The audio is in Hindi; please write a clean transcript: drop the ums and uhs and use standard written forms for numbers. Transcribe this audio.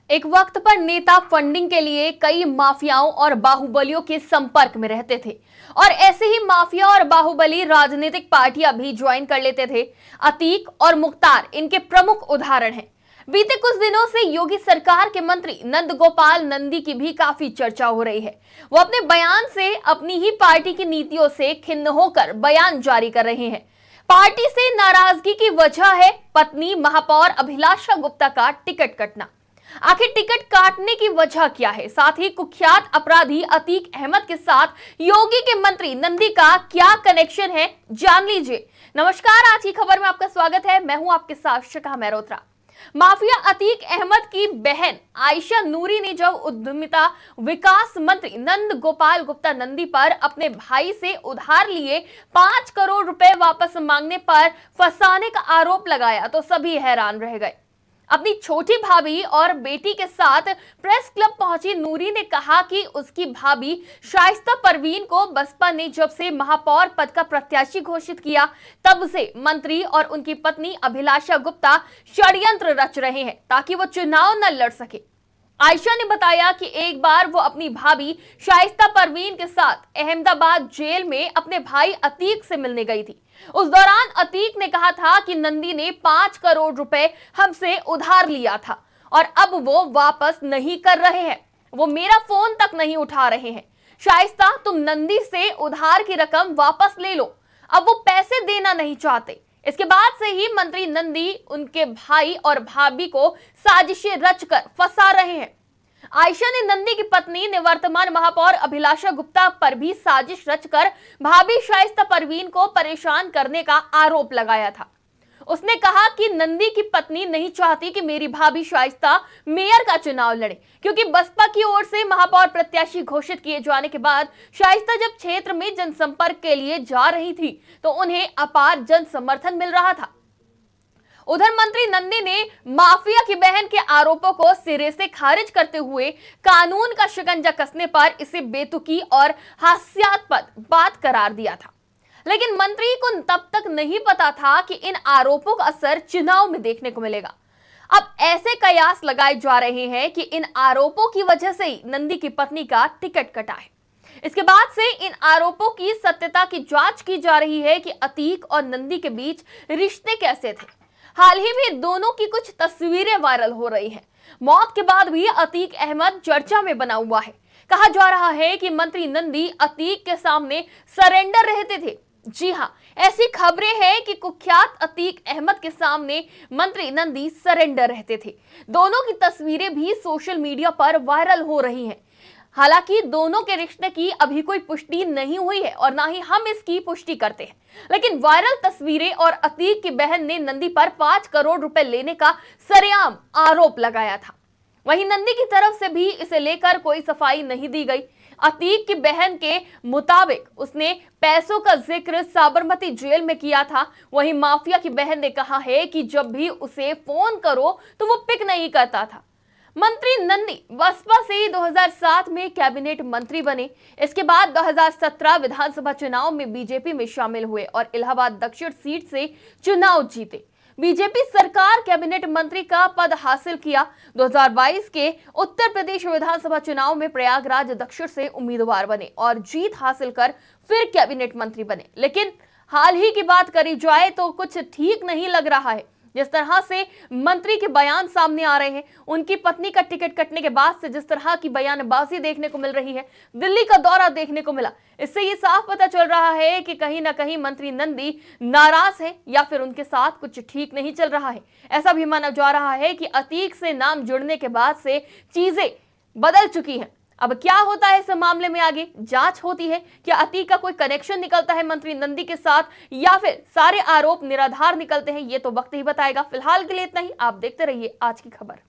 एक वक्त पर नेता फंडिंग के लिए कई माफियाओं और बाहुबलियों के संपर्क में रहते थे और ऐसे ही माफिया और बाहुबली राजनीतिक पार्टियां भी ज्वाइन कर लेते थे। अतीक और मुख्तार इनके प्रमुख उदाहरण हैं। बीते कुछ दिनों से योगी सरकार के मंत्री नंद गोपाल नंदी की भी काफी चर्चा हो रही है। वो अपने बयान से अपनी ही पार्टी की नीतियों से खिन्न होकर बयान जारी कर रहे हैं। पार्टी से नाराजगी की वजह है पत्नी महापौर अभिलाषा गुप्ता का टिकट कटना। आखिर टिकट काटने की वजह क्या है, साथ ही कुख्यात अपराधी अतीक अहमद के साथ योगी के मंत्री नंदी का क्या कनेक्शन है, जान लीजिए। नमस्कार, आज की खबर में आपका स्वागत है। मैं हूं आपके साथ शिखा मेहरोत्रा। माफिया अतीक अहमद की बहन आयशा नूरी ने जब उद्यमिता विकास मंत्री नंद गोपाल गुप्ता नंदी पर अपने भाई से उधार लिए 5 करोड़ रुपए वापस मांगने पर फंसाने का आरोप लगाया तो सभी हैरान रह गए। अपनी छोटी भाभी और बेटी के साथ प्रेस क्लब पहुंची नूरी ने कहा कि उसकी भाभी शाइस्ता परवीन को बसपा ने जब से महापौर पद का प्रत्याशी घोषित किया तब से मंत्री और उनकी पत्नी अभिलाषा गुप्ता षड्यंत्र रच रहे हैं ताकि वो चुनाव न लड़ सके। आयशा ने बताया कि एक बार वो अपनी भाभी शाइस्ता परवीन के साथ अहमदाबाद जेल में अपने भाई अतीक से मिलने गई थी। उस दौरान अतीक ने कहा था कि नंदी ने 5 करोड़ रुपए हमसे उधार लिया था और अब वो वापस नहीं कर रहे हैं। वो मेरा फोन तक नहीं उठा रहे हैं। शाइस्ता, तुम नंदी से उधार की रकम वापस ले लो। अब वो पैसे देना नहीं चाहते। इसके बाद से ही मंत्री नंदी उनके भाई और भाभी को साजिशें रचकर फंसा रहे हैं। आयशा ने नंदी की पत्नी निवर्तमान महापौर अभिलाषा गुप्ता पर भी साजिश रचकर भाभी शाइस्ता परवीन को परेशान करने का आरोप लगाया था। उसने कहा कि नंदी की पत्नी नहीं चाहती कि मेरी भाभी शाइस्ता मेयर का चुनाव लड़े, क्योंकि बसपा की ओर से महापौर प्रत्याशी घोषित किए जाने के बाद शाइस्ता जब क्षेत्र में जनसंपर्क के लिए जा रही थी तो उन्हें अपार जन समर्थन मिल रहा था। उधर मंत्री नंदी ने माफिया की बहन के आरोपों को सिरे से खारिज करते हुए कानून का शिकंजा कसने पर इसे बेतुकी और हास्यास्पद बात करार दिया था। लेकिन मंत्री को तब तक नहीं पता था कि इन आरोपों का असर चुनाव में देखने को मिलेगा। अब ऐसे कयास लगाए जा रहे हैं कि इन आरोपों की वजह से ही नंदी की पत्नी का टिकट कटा है। इसके बाद से इन आरोपों की सत्यता की जांच की जा रही है कि अतीक और नंदी के बीच रिश्ते कैसे थे। हाल ही में दोनों की कुछ तस्वीरें वायरल हो रही हैं। मौत के बाद भी अतीक अहमद चर्चा में बना हुआ है। कहा जा रहा है कि मंत्री नंदी अतीक के सामने सरेंडर रहते थे। जी हां, ऐसी खबरें हैं कि कुख्यात अतीक अहमद के सामने मंत्री नंदी सरेंडर रहते थे। दोनों की तस्वीरें भी सोशल मीडिया पर वायरल हो रही हैं। हालांकि दोनों के रिश्ते की अभी कोई पुष्टि नहीं हुई है और ना ही हम इसकी पुष्टि करते हैं, लेकिन वायरल तस्वीरें और अतीक की बहन ने नंदी पर 5 करोड़ रुपए लेने का सरेआम आरोप लगाया था। वहीं नंदी की तरफ से भी इसे लेकर कोई सफाई नहीं दी गई। अतीक की बहन के मुताबिक उसने पैसों का जिक्र साबरमती जेल में किया था। वहीं माफिया की बहन ने कहा है कि जब भी उसे फोन करो तो वो पिक नहीं करता था। मंत्री नंदी बसपा से 2007 में कैबिनेट मंत्री बने। इसके बाद 2017 विधानसभा चुनाव में बीजेपी में शामिल हुए और इलाहाबाद दक्षिण सीट से चुनाव जीते। बीजेपी सरकार कैबिनेट मंत्री का पद हासिल किया। 2022 के उत्तर प्रदेश विधानसभा चुनाव में प्रयागराज दक्षिण से उम्मीदवार बने और जीत हासिल कर फिर कैबिनेट मंत्री बने। लेकिन हाल ही की बात करी जाए तो कुछ ठीक नहीं लग रहा है। जिस तरह से मंत्री के बयान सामने आ रहे हैं, उनकी पत्नी का टिकट कटने के बाद से जिस तरह की बयानबाजी देखने को मिल रही है, दिल्ली का दौरा देखने को मिला, इससे ये साफ पता चल रहा है कि कहीं ना कहीं मंत्री नंदी नाराज है या फिर उनके साथ कुछ ठीक नहीं चल रहा है। ऐसा भी माना जा रहा है कि अतीक से नाम जुड़ने के बाद से चीजें बदल चुकी हैं। अब क्या होता है इस मामले में, आगे जांच होती है। क्या अतीक का कोई कनेक्शन निकलता है मंत्री नंदी के साथ या फिर सारे आरोप निराधार निकलते हैं, ये तो वक्त ही बताएगा। फिलहाल के लिए इतना ही। आप देखते रहिए आज की खबर।